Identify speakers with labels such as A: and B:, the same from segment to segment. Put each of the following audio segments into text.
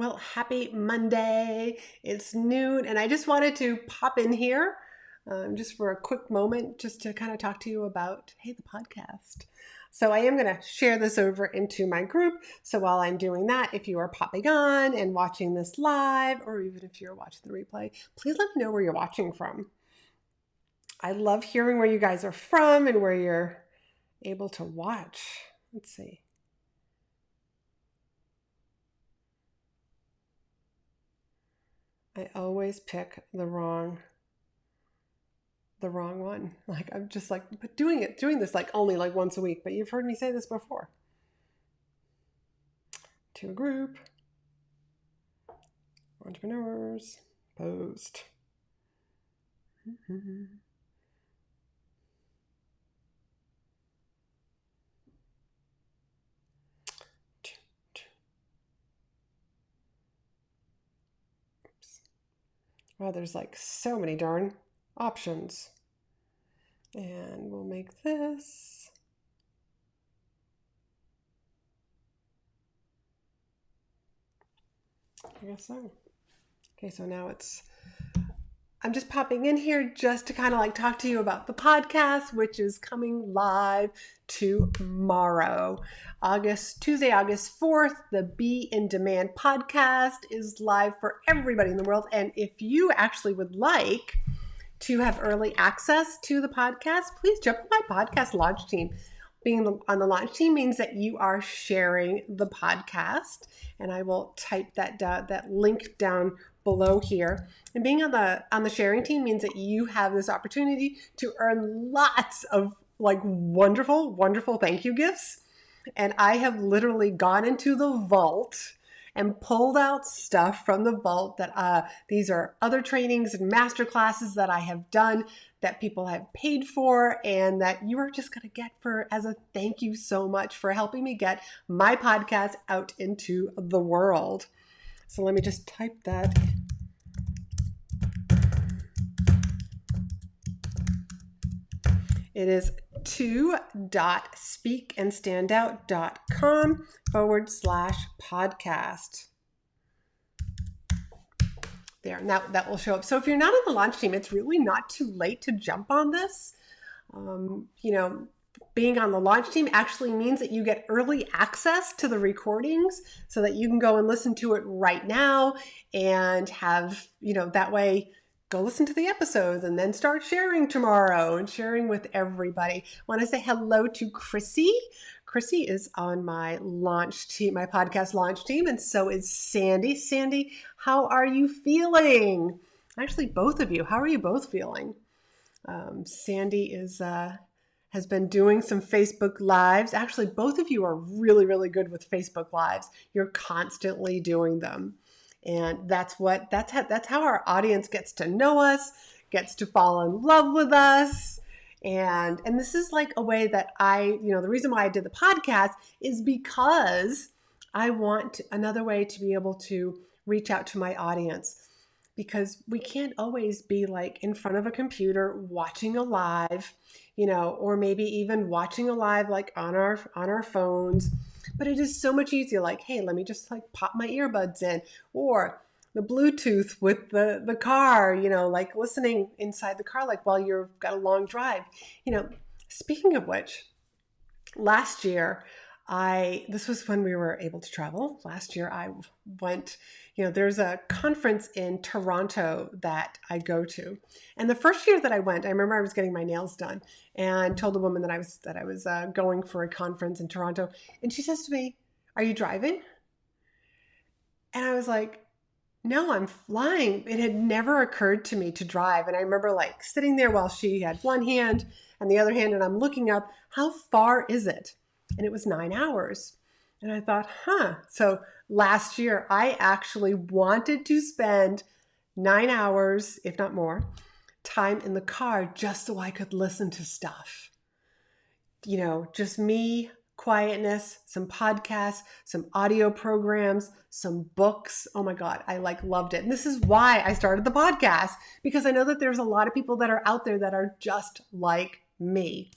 A: Well, happy Monday. It's noon, and I just wanted to pop in here just for a quick moment just to kind of talk to you about, hey, the podcast. So I am going to share this over into my group. So while I'm doing that, if you are popping on and watching this live, or even if you're watching the replay, please let me know where you're watching from. I love hearing where you guys are from and where you're able to watch. Let's see. I always pick the wrong one. Like I'm just like doing this like only like once a week, but you've heard me say this before. To a group, entrepreneurs, post. Oops. Wow, there's like so many darn options. And we'll make this. I guess so. Okay, so now I'm just popping in here just to kind of like talk to you about the podcast, which is coming live tomorrow. Tuesday, August 4th, the Be in Demand podcast is live for everybody in the world. And if you actually would like to have early access to the podcast, please jump on my podcast launch team. Being on the launch team means that you are sharing the podcast, and I will type that link down below here. And being on the sharing team means that you have this opportunity to earn lots of like wonderful thank you gifts. And I have literally gone into the vault and pulled out stuff from the vault that these are other trainings and master classes that I have done that people have paid for and that you are just going to get as a thank you so much for helping me get my podcast out into the world. So let me just type that. It is 2.speakandstandout.com/podcast. There, now that will show up. So if you're not on the launch team, it's really not too late to jump on this. Being on the launch team actually means that you get early access to the recordings so that you can go and listen to it right now and have, that way go listen to the episodes and then start sharing tomorrow and sharing with everybody. I want to say hello to Chrissy. Chrissy is on my launch team, my podcast launch team, and so is Sandy. Sandy, how are you feeling? Actually, both of you, how are you both feeling? Sandy has been doing some Facebook Lives. Actually, both of you are really, really good with Facebook Lives. You're constantly doing them. And that's how our audience gets to know us, gets to fall in love with us. And this is like a way that the reason why I did the podcast is because I want another way to be able to reach out to my audience, because we can't always be like in front of a computer watching a live, or maybe even watching a live like on our phones. But it is so much easier, like, hey, let me just like pop my earbuds in, or the Bluetooth with the car, like listening inside the car, like while you've got a long drive. Speaking of which, last year, this was when we were able to travel. Last year I went, there's a conference in Toronto that I go to. And the first year that I went, I remember I was getting my nails done and told the woman that I was going for a conference in Toronto. And she says to me, "Are you driving?" And I was like, "No, I'm flying." It had never occurred to me to drive. And I remember like sitting there while she had one hand and the other hand, and I'm looking up, how far is it? And it was 9 hours. And I thought, So last year, I actually wanted to spend 9 hours, if not more, time in the car just so I could listen to stuff. Just me, quietness, some podcasts, some audio programs, some books. Oh my God, I loved it. And this is why I started the podcast, because I know that there's a lot of people that are out there that are just like me.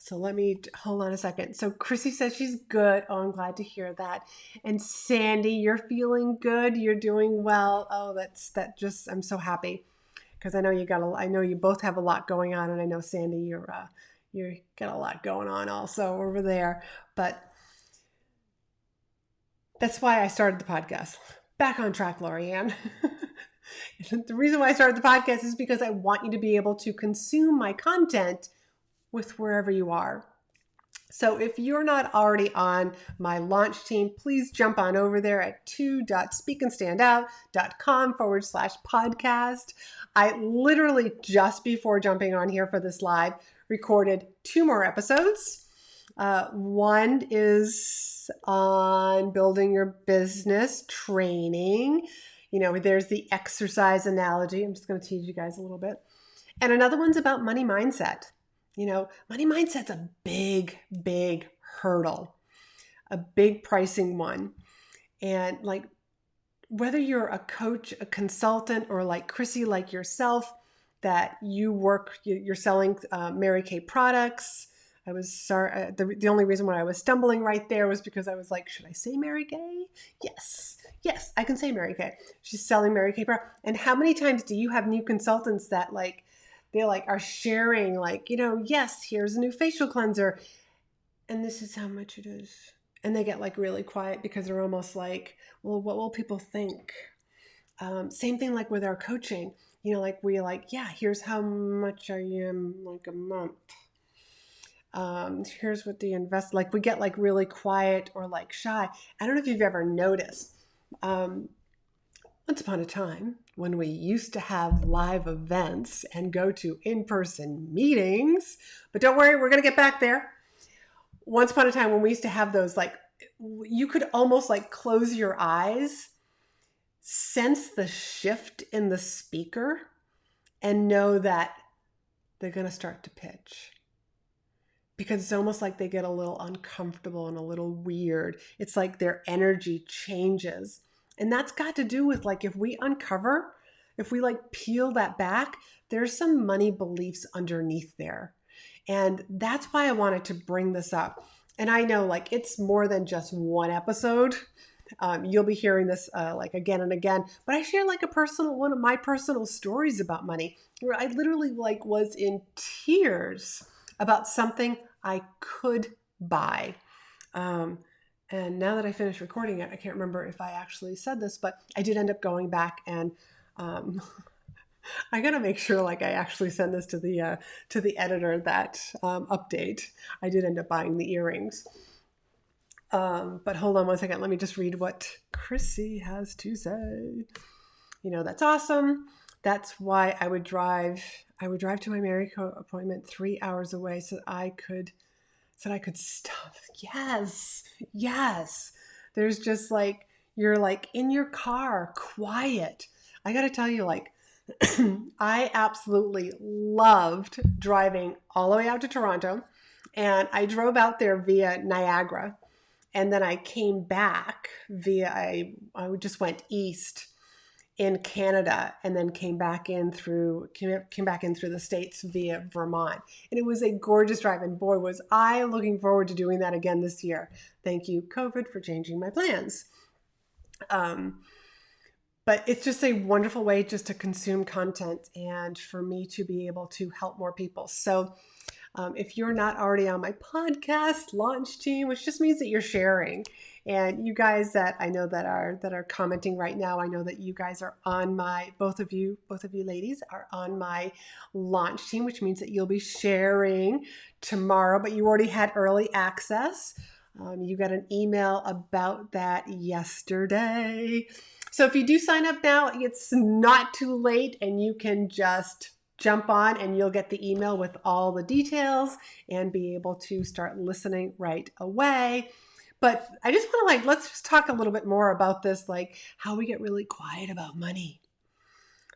A: So let me hold on a second. So Chrissy says she's good. Oh, I'm glad to hear that. And Sandy, you're feeling good. You're doing well. Oh, I'm so happy because I know I know you both have a lot going on, and I know Sandy, you got a lot going on also over there. But that's why I started the podcast. Back on track, Laurie-Ann. The reason why I started the podcast is because I want you to be able to consume my content with wherever you are. So if you're not already on my launch team, please jump on over there at 2.speakandstandout.com/podcast. I literally just before jumping on here for this live recorded 2 more episodes. One is on building your business training. There's the exercise analogy. I'm just going to tease you guys a little bit. And another one's about money mindset. Money mindset's a big, big hurdle, a big pricing one. And like, whether you're a coach, a consultant, or like Chrissy, like yourself, that you're selling Mary Kay products. I was sorry. The only reason why I was stumbling right there was because I was like, should I say Mary Kay? Yes, I can say Mary Kay. She's selling Mary Kay products. And how many times do you have new consultants that they are sharing yes, here's a new facial cleanser and this is how much it is. And they get really quiet because they're almost like, well, what will people think? Same thing like with our coaching, yeah, here's how much I am a month. Here's what the we get really quiet or shy. I don't know if you've ever noticed. Once upon a time, when we used to have live events and go to in-person meetings, but don't worry, we're going to get back there. Once upon a time when we used to have those, you could almost close your eyes, sense the shift in the speaker, and know that they're going to start to pitch. Because it's almost like they get a little uncomfortable and a little weird. It's like their energy changes. And that's got to do with if we peel that back, there's some money beliefs underneath there. And that's why I wanted to bring this up. And I know it's more than just one episode. You'll be hearing this again and again, but I share one of my personal stories about money where I literally was in tears about something I could buy. And now that I finished recording it, I can't remember if I actually said this, but I did end up going back and I gotta make sure I actually send this to the editor, that update. I did end up buying the earrings. But hold on one second. Let me just read what Chrissy has to say. That's awesome. That's why I would drive to my Mary Kay appointment 3 hours away so that I could stop. Yes. There's just you're in your car, quiet. I got to tell you, I absolutely loved driving all the way out to Toronto, and I drove out there via Niagara, and then I came back I just went east in Canada and then came back in through the States via Vermont. And it was a gorgeous drive. And boy, was I looking forward to doing that again this year. Thank you, COVID, for changing my plans. But it's just a wonderful way just to consume content and for me to be able to help more people. So if you're not already on my podcast launch team, which just means that you're sharing, and you guys that I know that are commenting right now, I know that you guys are on both of you ladies are on my launch team, which means that you'll be sharing tomorrow, but you already had early access. You got an email about that yesterday. So if you do sign up now, it's not too late and you can just jump on and you'll get the email with all the details and be able to start listening right away. But I just want to let's just talk a little bit more about this, how we get really quiet about money,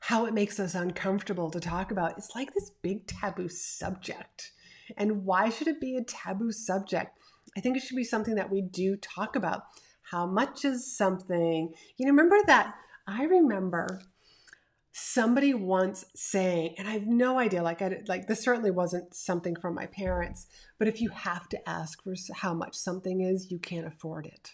A: how it makes us uncomfortable to talk about. It's this big taboo subject. And why should it be a taboo subject? I think it should be something that we do talk about. How much is something? I remember somebody once saying, and I have no idea, like this certainly wasn't something from my parents, but if you have to ask for how much something is, you can't afford it.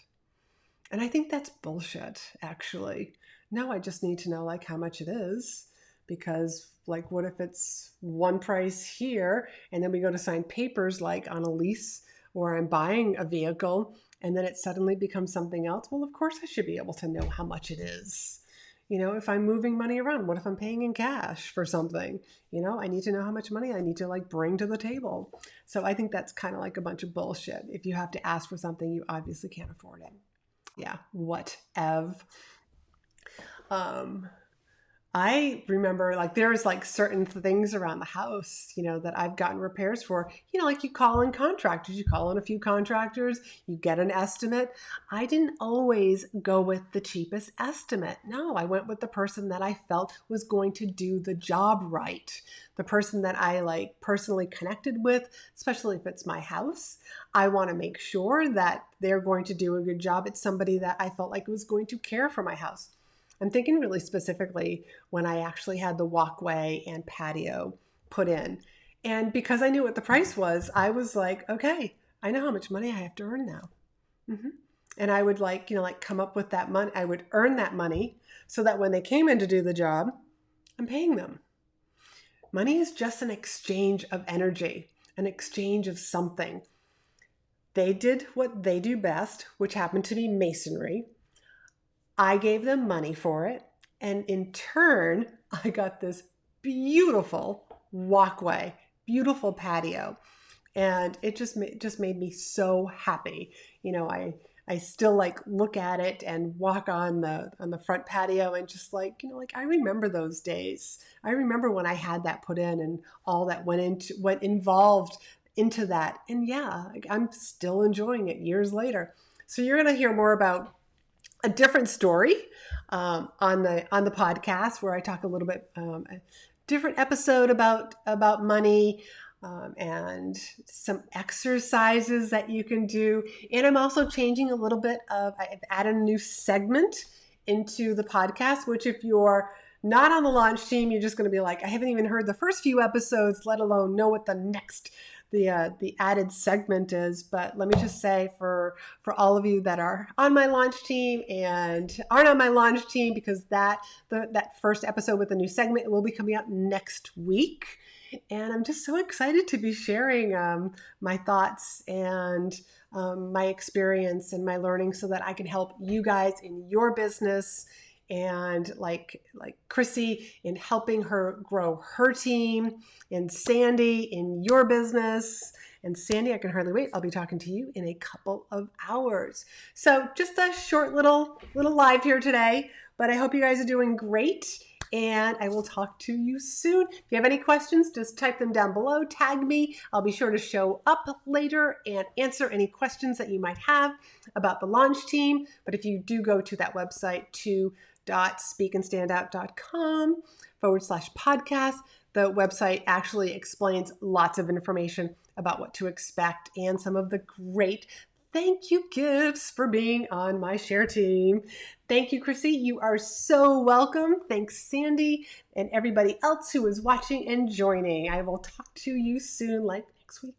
A: And I think that's bullshit, actually. No, I just need to know like how much it is, because like what if it's one price here and then we go to sign papers like on a lease or I'm buying a vehicle and then it suddenly becomes something else? Well, of course I should be able to know how much it is. If I'm moving money around, what if I'm paying in cash for something? I need to know how much money I need to like bring to the table. So I think that's kind of like a bunch of bullshit. If you have to ask for something, you obviously can't afford it. Yeah, whatever. Um, I remember like there's like certain things around the house, that I've gotten repairs for. Like you call in contractors, you call in a few contractors, you get an estimate. I didn't always go with the cheapest estimate. No, I went with the person that I felt was going to do the job right. The person that I like personally connected with, especially if it's my house. I want to make sure that they're going to do a good job. It's somebody that I felt like was going to care for my house. I'm thinking really specifically when I actually had the walkway and patio put in. And because I knew what the price was, I was like, okay, I know how much money I have to earn now. Mm-hmm. And I would like come up with that money. I would earn that money so that when they came in to do the job, I'm paying them. Money is just an exchange of energy, an exchange of something. They did what they do best, which happened to be masonry. I gave them money for it. And in turn, I got this beautiful walkway, beautiful patio. And it just made me so happy. I still like look at it and walk on the front patio and just like I remember those days. I remember when I had that put in and all that went involved into that. And yeah, I'm still enjoying it years later. So you're going to hear more about a different story on the podcast where I talk a little bit a different episode about money and some exercises that you can do. And I'm also changing a little bit I've added a new segment into the podcast, which if you're not on the launch team, you're just going to be like, I haven't even heard the first few episodes, let alone know what the added segment is. But let me just say for all of you that are on my launch team and aren't on my launch team, because that first episode with the new segment will be coming out next week. And I'm just so excited to be sharing my thoughts and my experience and my learning so that I can help you guys in your business, and like Chrissy in helping her grow her team, and Sandy in your business. And Sandy, I can hardly wait. I'll be talking to you in a couple of hours. So just a short little live here today, but I hope you guys are doing great. And I will talk to you soon. If you have any questions, just type them down below, tag me. I'll be sure to show up later and answer any questions that you might have about the launch team. But if you do go to that website, to.speakandstandout.com/podcast, the website actually explains lots of information about what to expect and some of the great thank you gifts for being on my share team. Thank you, Chrissy. You are so welcome. Thanks, Sandy, and everybody else who is watching and joining. I will talk to you soon, like next week.